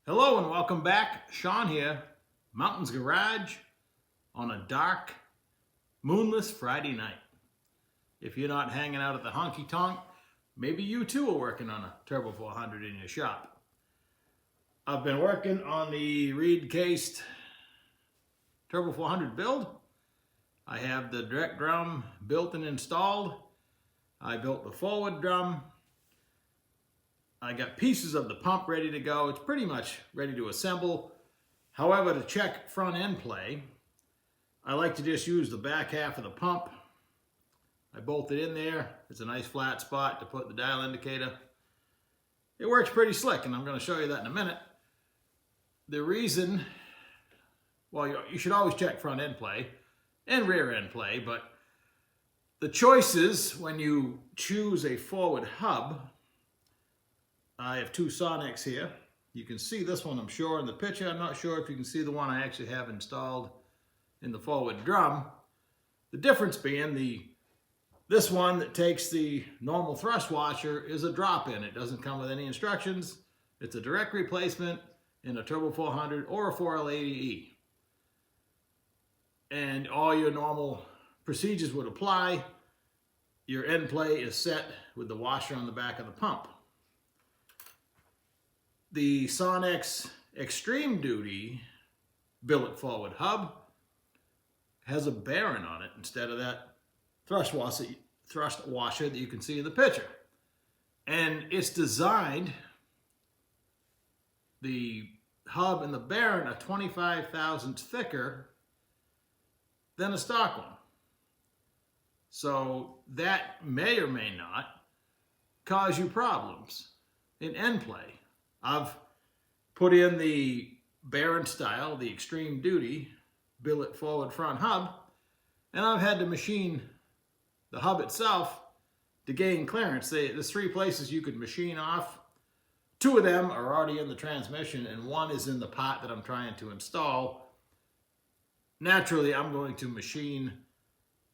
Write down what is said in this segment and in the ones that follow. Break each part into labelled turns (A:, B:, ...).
A: Hello and welcome back. Sean here, Mountains Garage on a dark, moonless Friday night. If you're not hanging out at the honky tonk, maybe you too are working on a Turbo 400 in your shop. I've been working on the Reid cased Turbo 400 build. I have the direct drum built and installed. I built the forward drum. I got pieces of the pump ready to go. It's pretty much ready to assemble. However, to check front end play, I like to just use the back half of the pump. I bolt it in there. It's a nice flat spot to put the dial indicator. It works pretty slick, and I'm going to show you that in a minute. The reason, well, you should always check front end play and rear end play, but the choices when you choose a forward hub, I have two Sonics here. You can see this one, I'm sure, in the picture. I'm not sure if you can see the one I actually have installed in the forward drum. The difference being this one that takes the normal thrust washer is a drop-in. It doesn't come with any instructions. It's a direct replacement in a Turbo 400 or a 4L80E. And all your normal procedures would apply. Your end play is set with the washer on the back of the pump. The Sonic's Extreme Duty billet forward hub has a bearing on it instead of that thrust washer that you can see in the picture. And it's designed, the hub and the bearing are 25 thousandths thicker than a stock one. So that may or may not cause you problems in end play. I've put in the bearing style, the Extreme Duty billet forward front hub, and I've had to machine the hub itself to gain clearance. There's three places you could machine off. Two of them are already in the transmission, and one is in the pot that I'm trying to install. Naturally, I'm going to machine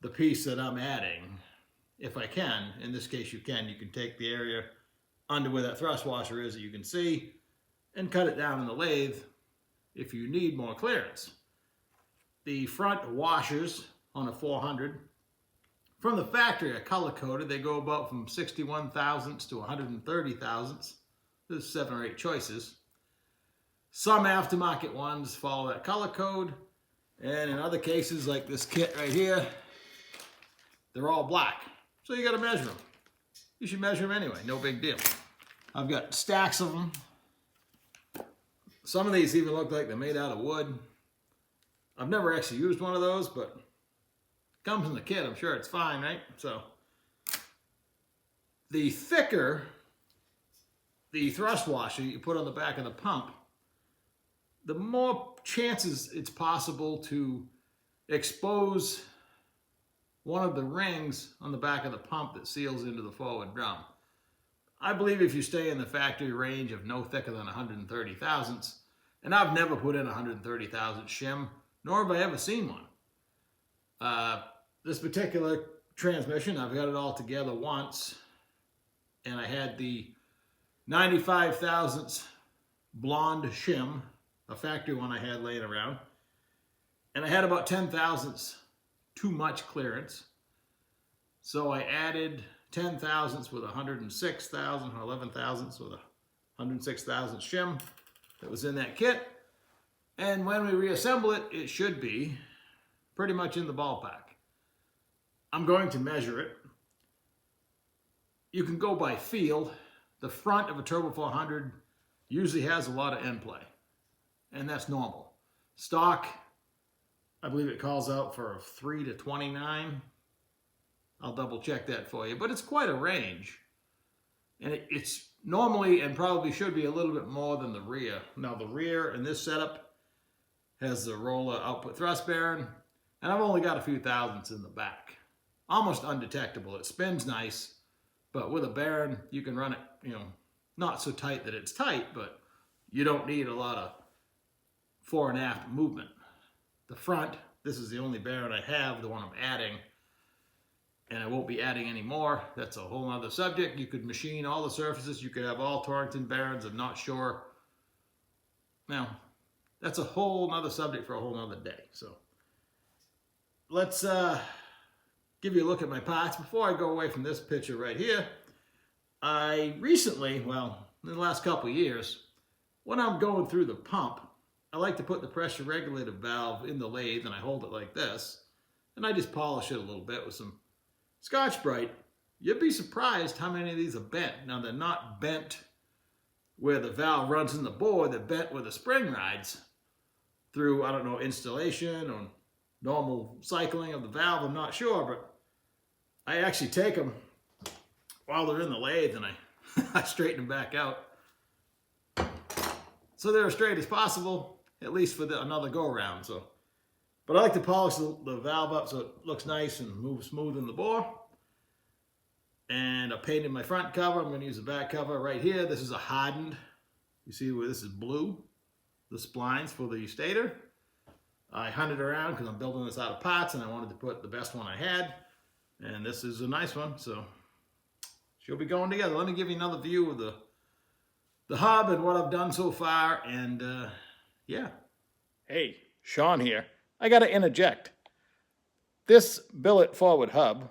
A: the piece that I'm adding, if I can. In this case, you can take the area under where that thrust washer is that you can see and cut it down in the lathe if you need more clearance. The front washers on a 400 from the factory are color coded. They go about from 61 thousandths to 130 thousandths. There's 7 or 8 choices. Some aftermarket ones follow that color code, and in other cases, like this kit right here, they're all black. So you got to measure them. You should measure them anyway, no big deal. I've got stacks of them. Some of these even look like they're made out of wood. I've never actually used one of those, but it comes in the kit. I'm sure it's fine, right? So the thicker the thrust washer you put on the back of the pump, the more chances it's possible to expose one of the rings on the back of the pump that seals into the forward drum. I believe if you stay in the factory range of no thicker than 130 thousandths, and I've never put in 130 thousandths shim, nor have I ever seen one. This particular transmission, I've got it all together once, and I had the 95 thousandths blonde shim, a factory one I had laying around, and I had about 10 thousandths too much clearance. So I added 10 thousandths with 106 thousand, or 11 thousandths with 106 thousandths shim that was in that kit. And when we reassemble it, it should be pretty much in the ballpark. I'm going to measure it. You can go by feel. The front of a Turbo 400 usually has a lot of end play, and that's normal. Stock, I believe it calls out for 3 to 29. I'll double check that for you, but it's quite a range. And it's normally and probably should be a little bit more than the rear. Now the rear in this setup has the roller output thrust bearing, and I've only got a few thousandths in the back. Almost undetectable. It spins nice, but with a bearing, you can run it, not so tight that it's tight, but you don't need a lot of fore and aft movement. The front, this is the only bearing I have, the one I'm adding, and I won't be adding any more. That's a whole other subject. You could machine all the surfaces. You could have all Torrington bearings. I'm not sure Now, that's a whole nother subject for a whole nother day. So let's give you a look at my parts. Before I go away from this picture right here, I recently, well, in the last couple of years, when I'm going through the pump, I like to put the pressure regulator valve in the lathe and I hold it like this. And I just polish it a little bit with some Scotch-Brite. You'd be surprised how many of these are bent. Now, they're not bent where the valve runs in the bore. They're bent where the spring rides through, I don't know, installation or normal cycling of the valve. I'm not sure, but I actually take them while they're in the lathe and I straighten them back out. So they're as straight as possible, at least for another go-around. So, but I like to polish the valve up so it looks nice and moves smooth in the bore. And I painted my front cover. I'm going to use the back cover right here. This is a hardened. You see where this is blue, the splines for the stator. I hunted around because I'm building this out of parts and I wanted to put the best one I had. And this is a nice one, so she'll be going together. Let me give you another view of the hub and what I've done so far. And yeah. Hey, Sean here. I got to interject. This billet forward hub,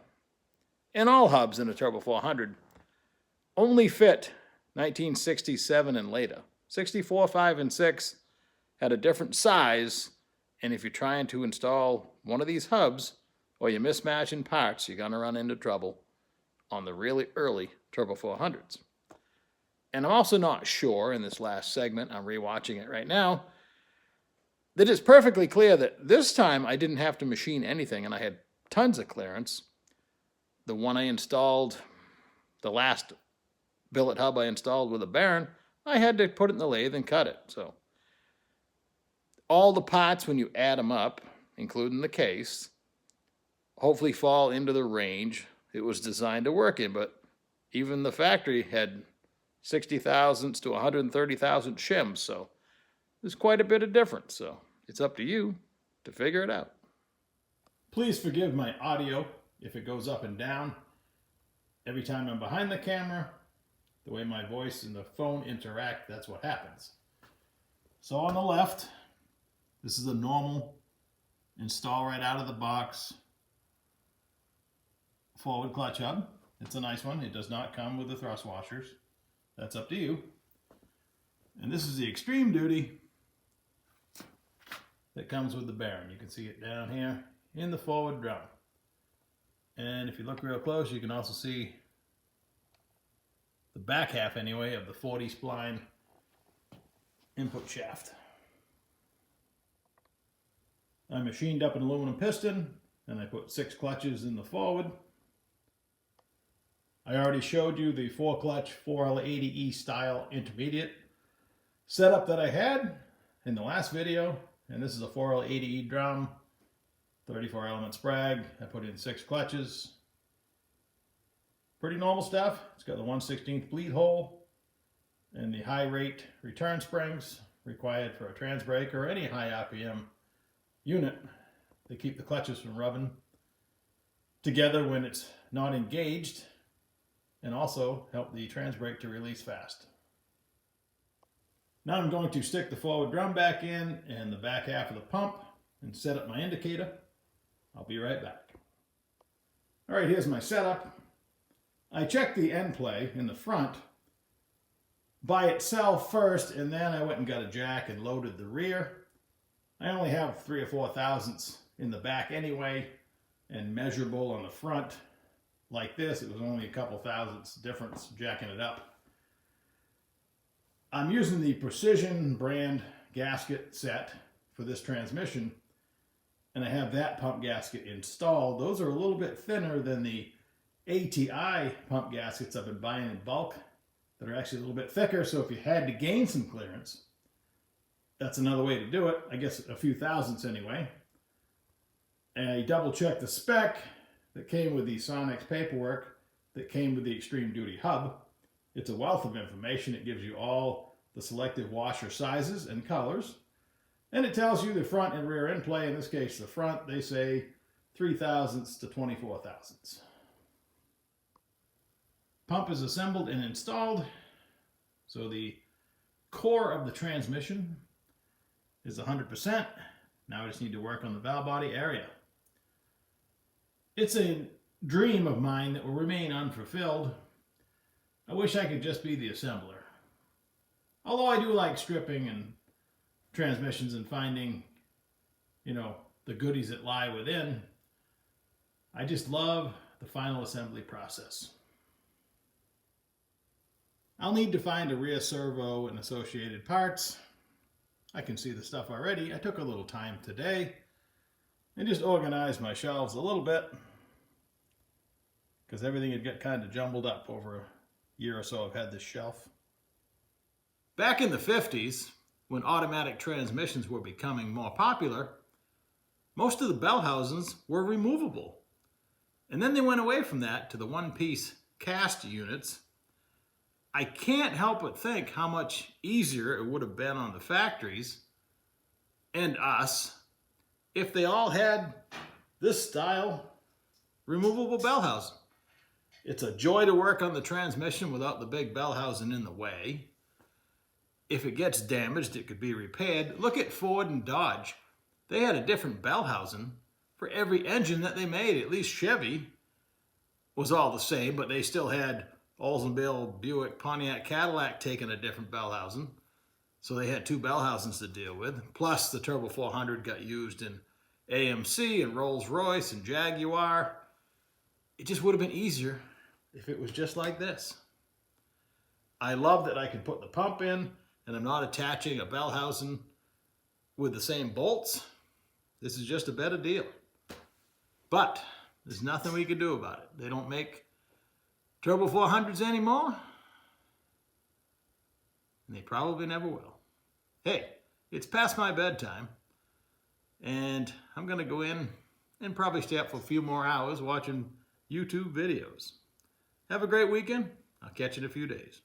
A: and all hubs in a Turbo 400, only fit 1967 and later. 64, 5, and 6 had a different size, and if you're trying to install one of these hubs, or you're mismatching parts, you're going to run into trouble on the really early Turbo 400s. And I'm also not sure, in this last segment, I'm rewatching it right now, that it's perfectly clear that this time I didn't have to machine anything, and I had tons of clearance. The one I installed, the last billet hub I installed with a bearing, I had to put it in the lathe and cut it. So all the parts, when you add them up, including the case, hopefully fall into the range it was designed to work in. But even the factory had 60 thousandths to 130 thousand shims, so there's quite a bit of difference. So it's up to you to figure it out. Please forgive my audio if it goes up and down. Every time I'm behind the camera, the way my voice and the phone interact, that's what happens. So on the left, this is a normal install right out of the box forward clutch hub. It's a nice one. It does not come with the thrust washers. That's up to you. And this is the extreme duty that comes with the bearing. You can see it down here in the forward drum. And if you look real close, you can also see the back half, anyway, of the 40 spline input shaft. I machined up an aluminum piston, and I put 6 clutches in the forward. I already showed you the 4-clutch 4L80E style intermediate setup that I had in the last video. And this is a 4L80E drum, 34 element sprag. I put in 6 clutches. Pretty normal stuff. It's got the 1/16 bleed hole and the high rate return springs required for a trans brake or any high RPM unit. They keep the clutches from rubbing together when it's not engaged, and also help the trans brake to release fast. Now I'm going to stick the forward drum back in and the back half of the pump and set up my indicator. I'll be right back. All right, here's my setup. I checked the end play in the front by itself first, and then I went and got a jack and loaded the rear. I only have 3 or 4 thousandths in the back anyway, and measurable on the front like this. It was only a couple thousandths difference jacking it up. I'm using the Precision brand gasket set for this transmission, and I have that pump gasket installed. Those are a little bit thinner than the ATI pump gaskets I've been buying in bulk that are actually a little bit thicker. So if you had to gain some clearance, that's another way to do it. I guess a few thousandths anyway. And I double checked the spec that came with the Sonex paperwork that came with the Extreme Duty hub. It's a wealth of information. It gives you all the selective washer sizes and colors. And it tells you the front and rear end play. In this case, the front, they say 3 thousandths to 24 thousandths. Pump is assembled and installed. So the core of the transmission is 100%. Now I just need to work on the valve body area. It's a dream of mine that will remain unfulfilled. I wish I could just be the assembler. Although I do like stripping and transmissions and finding, the goodies that lie within, I just love the final assembly process. I'll need to find a rear servo and associated parts. I can see the stuff already. I took a little time today and just organized my shelves a little bit because everything had got kind of jumbled up over a year or so I've had this shelf. Back in the 50s, when automatic transmissions were becoming more popular, most of the bell housings were removable. And then they went away from that to the one-piece cast units. I can't help but think how much easier it would have been on the factories and us if they all had this style removable bell housing. It's a joy to work on the transmission without the big bell housing in the way. If it gets damaged, it could be repaired. Look at Ford and Dodge. They had a different bell housing for every engine that they made. At least Chevy was all the same, but they still had Oldsmobile, Buick, Pontiac, Cadillac taking a different bell housing. So they had two bell housings to deal with. Plus the Turbo 400 got used in AMC and Rolls-Royce and Jaguar. It just would have been easier if it was just like this. I love that I can put the pump in and I'm not attaching a bell housing with the same bolts. This is just a better deal. But there's nothing we can do about it. They don't make Turbo 400s anymore, and they probably never will. Hey, it's past my bedtime, and I'm going to go in and probably stay up for a few more hours watching YouTube videos. Have a great weekend. I'll catch you in a few days.